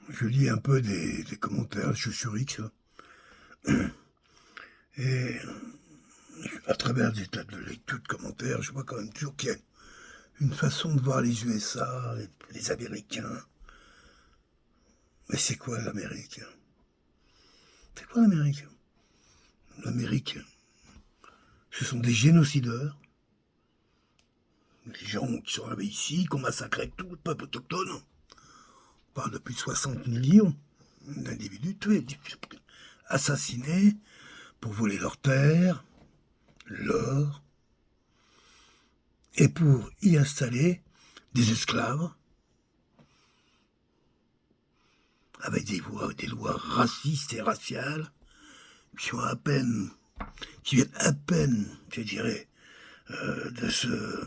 Je lis un peu des commentaires, je suis sur X, là. Et à travers des tas de lectures de commentaires, je vois quand même toujours qu'il y a une façon de voir les USA, les Américains. Mais c'est quoi l'Amérique? C'est quoi l'Amérique? L'Amérique, ce sont des génocideurs, des gens qui sont arrivés ici, qui ont massacré tout le peuple autochtone. On parle de plus de 60 millions d'individus tués, assassinés pour voler leurs terres, l'or, et pour y installer des esclaves avec des lois racistes et raciales qui viennent à peine, je dirais, de se...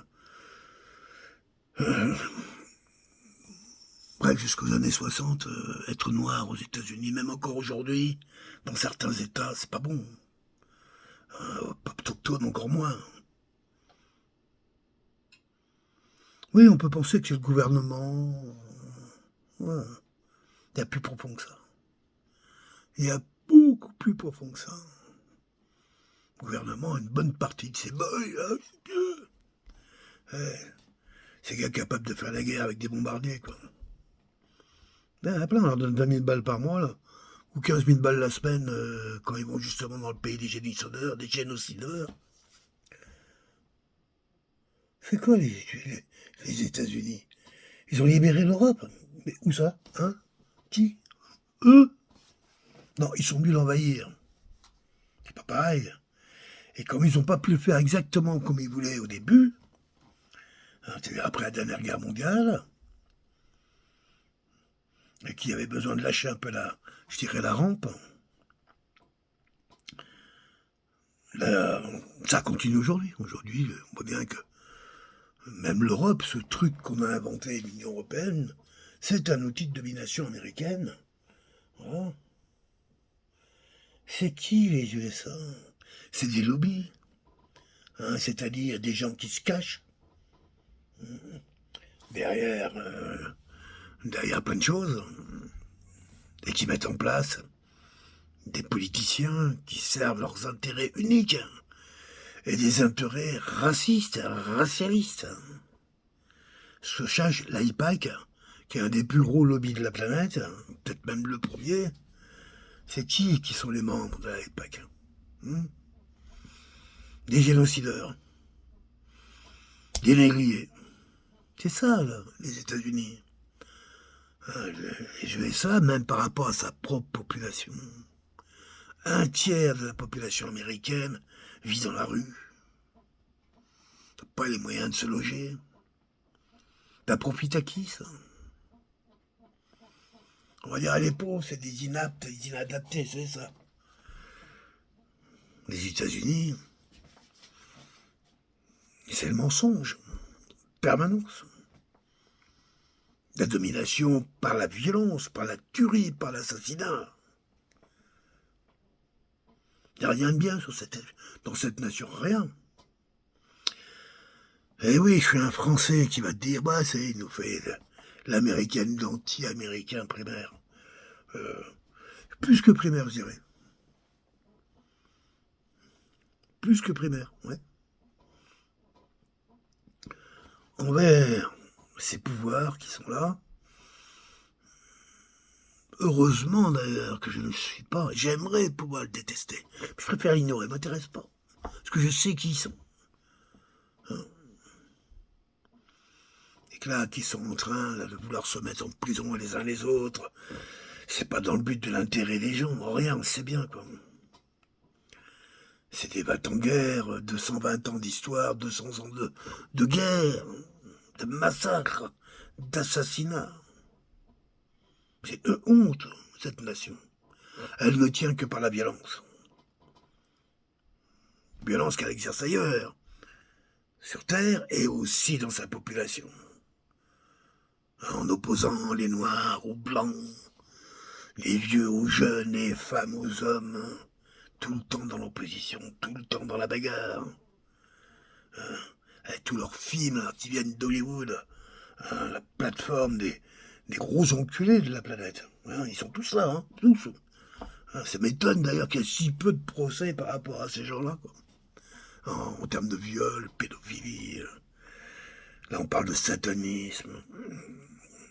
bref, jusqu'aux années 60, être noir aux États-Unis, même encore aujourd'hui, dans certains États, c'est pas bon. Peuple autochtone, encore moins. Oui, on peut penser que c'est le gouvernement. Ouais. Il y a plus profond que ça. Il y a beaucoup plus profond que ça. Le gouvernement a une bonne partie de ses boys. C'est gars capable de faire la guerre avec des bombardiers, quoi. Ben, il y a plein, on leur donne 20 000 balles par mois, là. Ou 15 000 balles la semaine, quand ils vont justement dans le pays des génocideurs. C'est quoi les États-Unis? Ils ont libéré l'Europe. Mais où ça? Hein? Qui? Eux? Non, ils sont venus l'envahir. C'est pas pareil. Et comme ils n'ont pas pu le faire exactement comme ils voulaient au début, hein, c'est-à-dire après la dernière guerre mondiale, et qui avait besoin de lâcher un peu je dirais la rampe, là, ça continue aujourd'hui. Aujourd'hui, on voit bien que même l'Europe, ce truc qu'on a inventé, l'Union européenne, c'est un outil de domination américaine. Voilà. C'est qui les USA? C'est des lobbies, hein, c'est-à-dire des gens qui se cachent derrière, derrière plein de choses et qui mettent en place des politiciens qui servent leurs intérêts uniques et des intérêts racistes, racialistes. Ce cherche l'AIPAC, qui est un des plus gros lobbies de la planète, peut-être même le premier. C'est qui sont les membres de l'AIPAC? Des génocideurs, des négriers. C'est ça, là, les États-Unis. Les USA, même par rapport à sa propre population. Un tiers de la population américaine vit dans la rue. T'as pas les moyens de se loger. Ça profite à qui, ça? On va dire, les pauvres, c'est des inaptes, des inadaptés, c'est ça. Les États-Unis, c'est le mensonge. Permanence. La domination par la violence, par la tuerie, par l'assassinat. Il n'y a rien de bien dans cette nation, rien. Eh oui, je suis un Français qui va te dire, bah, il nous fait l'américaine, l'anti-américain primaire. Plus que primaire, je dirais. Plus que primaire, ouais. Envers ces pouvoirs qui sont là. Heureusement d'ailleurs que je ne le suis pas. J'aimerais pouvoir le détester. Je préfère ignorer, ne m'intéresse pas. Parce que je sais qui ils sont. Hein, et que là, qui sont en train là, de vouloir se mettre en prison les uns les autres. C'est pas dans le but de l'intérêt des gens. Rien, on sait bien, quoi. C'est des va-t-en-guerre, 220 ans d'histoire, 200 ans de guerre, de massacres, d'assassinats. C'est une honte, cette nation. Elle ne tient que par la violence. Violence qu'elle exerce ailleurs, sur Terre et aussi dans sa population. En opposant les Noirs aux Blancs, les vieux aux jeunes, les femmes aux hommes, tout le temps dans l'opposition, tout le temps dans la bagarre. Avec tous leurs films là, qui viennent d'Hollywood, hein, la plateforme des gros enculés de la planète. Hein, ils sont tous là, hein, tous. Hein, ça m'étonne d'ailleurs qu'il y ait si peu de procès par rapport à ces gens-là, quoi. En termes de viol, pédophilie. Là, on parle de satanisme,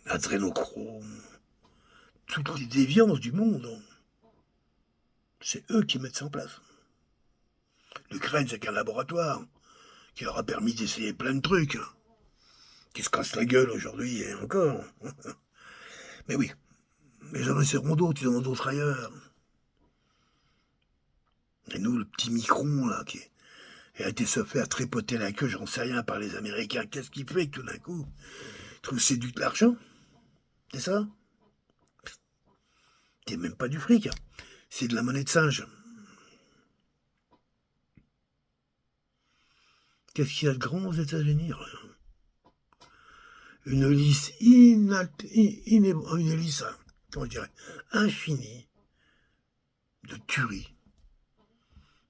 adrénochrome, toutes les déviances du monde. C'est eux qui mettent ça en place. L'Ukraine, c'est qu'un laboratoire qui leur a permis d'essayer plein de trucs, qui se cassent la gueule aujourd'hui et encore. Mais oui, mais ils en essaieront d'autres, ils en ont d'autres ailleurs. Et nous, le petit micron, là, qui a été se faire tripoter la queue, j'en sais rien, par les Américains, qu'est-ce qui fait que tout d'un coup, il trouve c'est de l'argent? C'est ça? C'est même pas du fric, c'est de la monnaie de singe. Qu'est-ce qu'il y a de grand aux États-Unis? Une liste une liste, comment je dirais, infinie de tueries,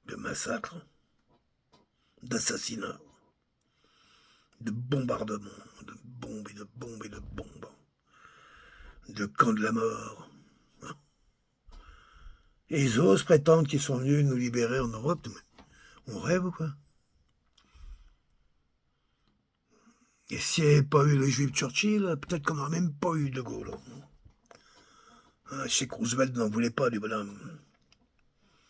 de massacres, d'assassinats, de bombardements, de bombes et de bombes et de bombes, de camps de la mort. Et ils osent prétendre qu'ils sont venus nous libérer en Europe. On rêve ou quoi? Et s'il n'y avait pas eu le juif Churchill, peut-être qu'on n'aurait même pas eu de Gaulle. Je sais que Roosevelt n'en voulait pas du bonhomme.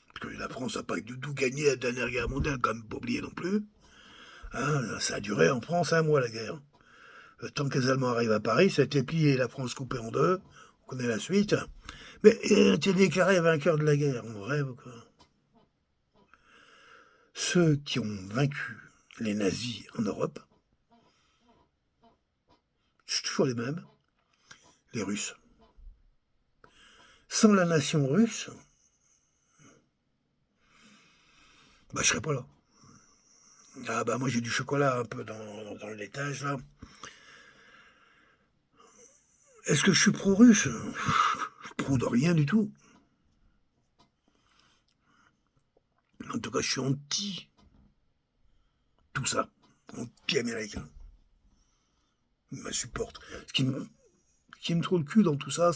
Parce que la France n'a pas du tout gagné la dernière guerre mondiale, quand même pas oublier non plus. Ça a duré en France un mois la guerre. Le temps que les Allemands arrivent à Paris, ça a été plié, la France coupée en deux. On connaît la suite. Mais il a été déclaré vainqueur de la guerre. On rêve quoi. Ceux qui ont vaincu les nazis en Europe, c'est toujours les mêmes, les Russes. Sans la nation russe, je serais pas là. Moi j'ai du chocolat un peu dans l'étage là. Est-ce que je suis pro-russe? Je pro de rien du tout. En tout cas, je suis anti tout ça, anti-américain. Ils me supportent. Ce qui me trouve le cul dans tout ça,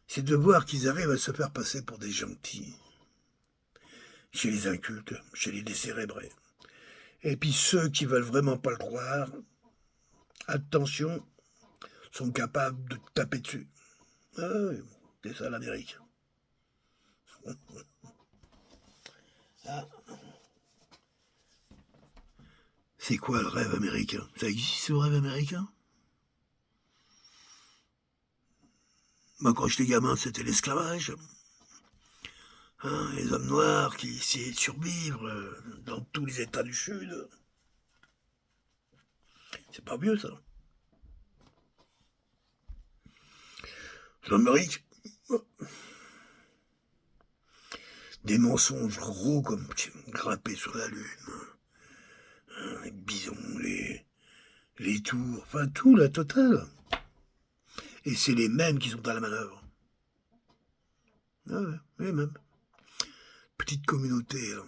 c'est de voir qu'ils arrivent à se faire passer pour des gentils. Chez les incultes, chez les décérébrés. Et puis ceux qui veulent vraiment pas le croire, attention, sont capables de taper dessus. Ah oui, c'est ça l'Amérique. Ah. C'est quoi le rêve américain? Ça existe le rêve américain? Moi, quand j'étais gamin, c'était l'esclavage. Les hommes noirs qui essayaient de survivre dans tous les États du Sud. C'est pas vieux, ça. L'Amérique, des mensonges gros comme grimper sur la Lune. Les bisons, les tours, enfin tout, la totale. Et c'est les mêmes qui sont à la manœuvre. Ah ouais, les mêmes. Petite communauté là,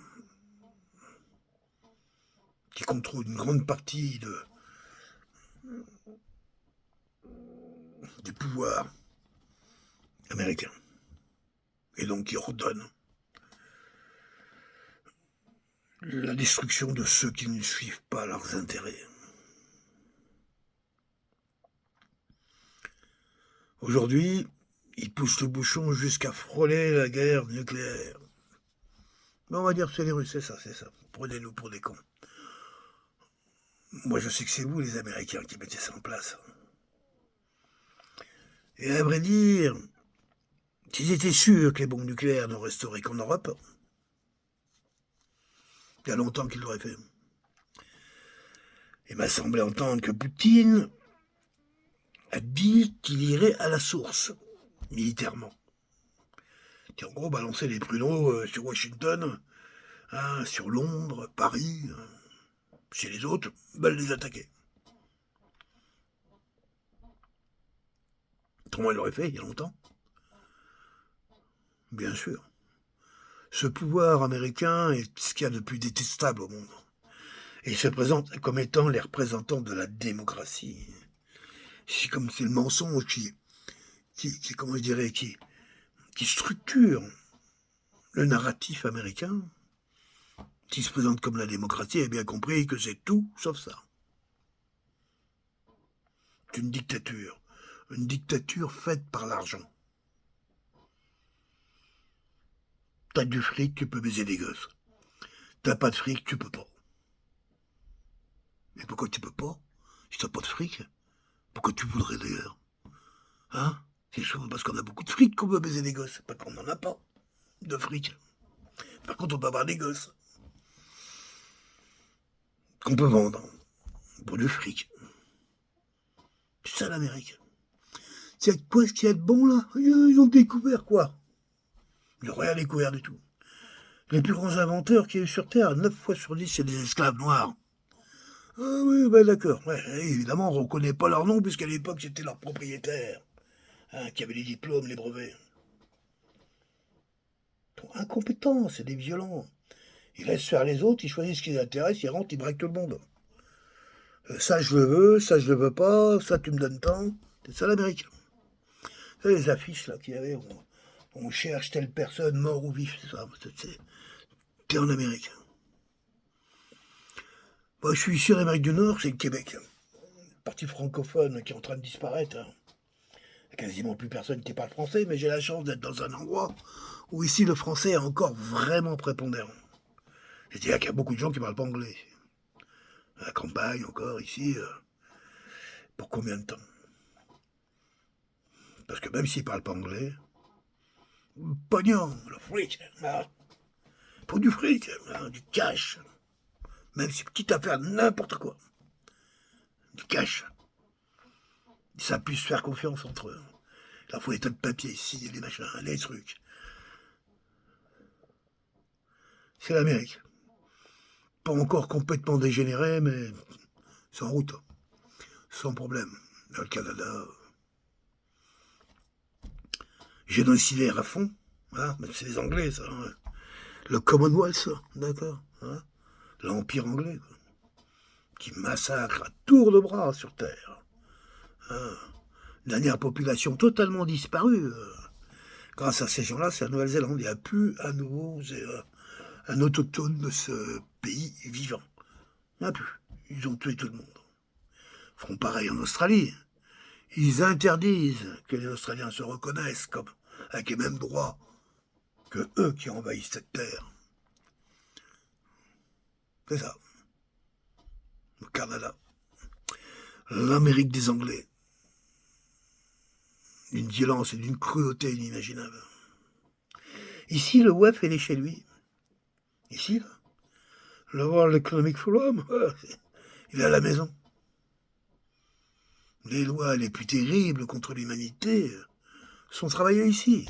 qui contrôle une grande partie du pouvoir américain. Et donc qui ordonne la destruction de ceux qui ne suivent pas leurs intérêts. Aujourd'hui, ils poussent le bouchon jusqu'à frôler la guerre nucléaire. Mais on va dire que c'est les Russes, c'est ça. Prenez-nous pour des cons. Moi, je sais que c'est vous, les Américains, qui mettez ça en place. Et à vrai dire, s'ils étaient sûrs que les bombes nucléaires ne resteraient qu'en Europe, il y a longtemps qu'ils l'auraient fait. Il m'a semblé entendre que Poutine a dit qu'il irait à la source, militairement. Qui en gros balançait les pruneaux sur Washington, sur Londres, Paris, chez les autres, les attaquer. Autrement, il l'aurait fait il y a longtemps. Bien sûr. Ce pouvoir américain est ce qu'il y a de plus détestable au monde. Et ils se présentent comme étant les représentants de la démocratie. C'est comme c'est le mensonge comment je dirais, qui structure le narratif américain, qui se présente comme la démocratie, a bien compris que c'est tout sauf ça. C'est une dictature faite par l'argent. T'as du fric, tu peux baiser des gosses. T'as pas de fric, tu peux pas. Mais pourquoi tu peux pas? Si t'as pas de fric, pourquoi tu voudrais d'ailleurs? Hein? C'est souvent parce qu'on a beaucoup de fric qu'on veut baiser des gosses, pas qu'on n'en a pas de fric. Par contre, on peut avoir des gosses qu'on peut vendre pour du fric. C'est ça l'Amérique. C'est quoi ce qu'il y a de bon là? Ils ont découvert quoi? Ils n'ont rien découvert du tout. Les plus grands inventeurs qu'il y a eu sur Terre, 9 fois sur 10, c'est des esclaves noirs. Ah oui, ben d'accord. Ouais, évidemment, on ne reconnaît pas leur nom, puisqu'à l'époque, c'était leurs propriétaires, qui avaient les diplômes, les brevets. Ils sont incompétents, c'est des violents. Ils laissent faire les autres, ils choisissent ce qui les intéresse, ils rentrent, ils braquent tout le monde. Ça, je le veux, ça, je le veux pas, ça, tu me donnes tant. C'est ça l'Amérique. Les affiches là qu'il y avait, on cherche telle personne, mort ou vif, c'est ça. T'es en Amérique. Moi, je suis ici en Amérique du Nord, c'est le Québec. Une partie francophone qui est en train de disparaître. Il n'y a quasiment plus personne qui parle français, mais j'ai la chance d'être dans un endroit où ici le français est encore vraiment prépondérant. C'est-à-dire qu'il y a beaucoup de gens qui ne parlent pas anglais. À la campagne encore, ici, pour combien de temps? Parce que même s'ils ne parlent pas anglais, pognon, le fric, pour du fric, du cash, même si quitte à faire n'importe quoi, du cash, ça puisse faire confiance entre eux. Il faut des tas de papiers, signer les machins, les trucs. C'est l'Amérique. Pas encore complètement dégénéré, mais c'est en route, sans problème. Dans le Canada, génocidaire à fond, hein, mais c'est les Anglais, ça. Hein. Le Commonwealth, ça, d'accord, hein, l'Empire anglais, quoi, qui massacre à tour de bras sur Terre. Hein. Dernière population totalement disparue. Grâce à ces gens-là, c'est la Nouvelle-Zélande. Il n'y a plus à nouveau un autochtone de ce pays vivant. Il n'y en a plus. Ils ont tué tout le monde. Ils feront pareil en Australie. Ils interdisent que les Australiens se reconnaissent comme avec les mêmes droits que eux qui envahissent cette terre. C'est ça. Le Canada. L'Amérique des Anglais. D'une violence et d'une cruauté inimaginable. Ici, le WEF, il est chez lui. Ici, là, le World Economic Forum, il est à la maison. Les lois les plus terribles contre l'humanité sont travaillées ici.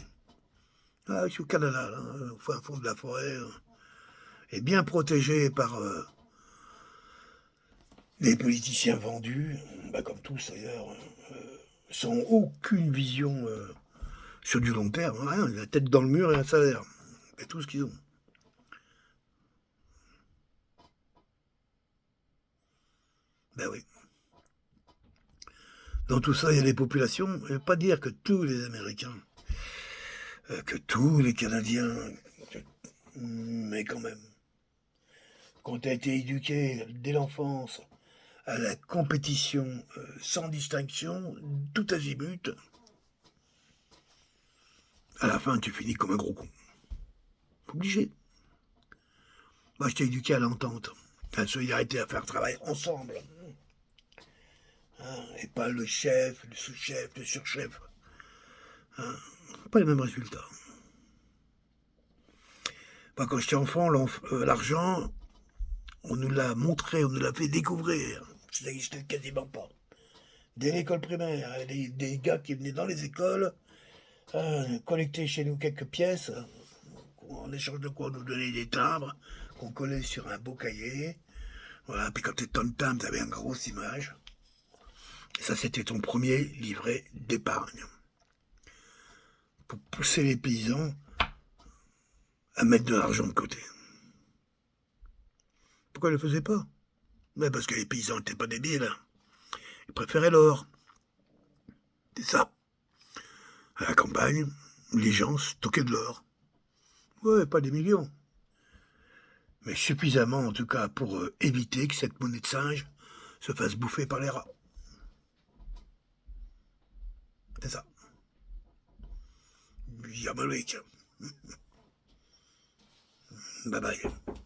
Ah, je suis au Canada, là, au fin fond de la forêt, et bien protégé par des politiciens vendus, comme tous d'ailleurs, sans aucune vision sur du long terme, rien, la tête dans le mur et un salaire. C'est tout ce qu'ils ont. Ben oui. Dans tout ça, il y a des populations. Je ne veux pas dire que tous les Américains, que tous les Canadiens, mais quand même, quand tu as été éduqué dès l'enfance à la compétition sans distinction, tout azimut, à la fin, tu finis comme un gros con. Obligé. Moi, je t'ai éduqué à l'entente, à la solidarité, à faire travail ensemble. Hein, et pas le chef, le sous-chef, le surchef. Hein, pas les mêmes résultats. Moi, quand j'étais enfant, l'argent, on nous l'a montré, on nous l'a fait découvrir. Ça n'existait quasiment pas. Dès l'école primaire, des gars qui venaient dans les écoles, collecter chez nous quelques pièces, en échange de quoi on nous donnait des timbres, qu'on collait sur un beau cahier. Voilà, puis quand tu étais en timbre, tu avais une grosse image. Et ça, c'était ton premier livret d'épargne. Pour pousser les paysans à mettre de l'argent de côté. Pourquoi ils ne le faisaient pas? Mais parce que les paysans n'étaient pas débiles. Ils préféraient l'or. C'est ça. À la campagne, les gens stockaient de l'or. Ouais, pas des millions. Mais suffisamment en tout cas pour éviter que cette monnaie de singe se fasse bouffer par les rats. C'est ça. Yamalik. Bye bye.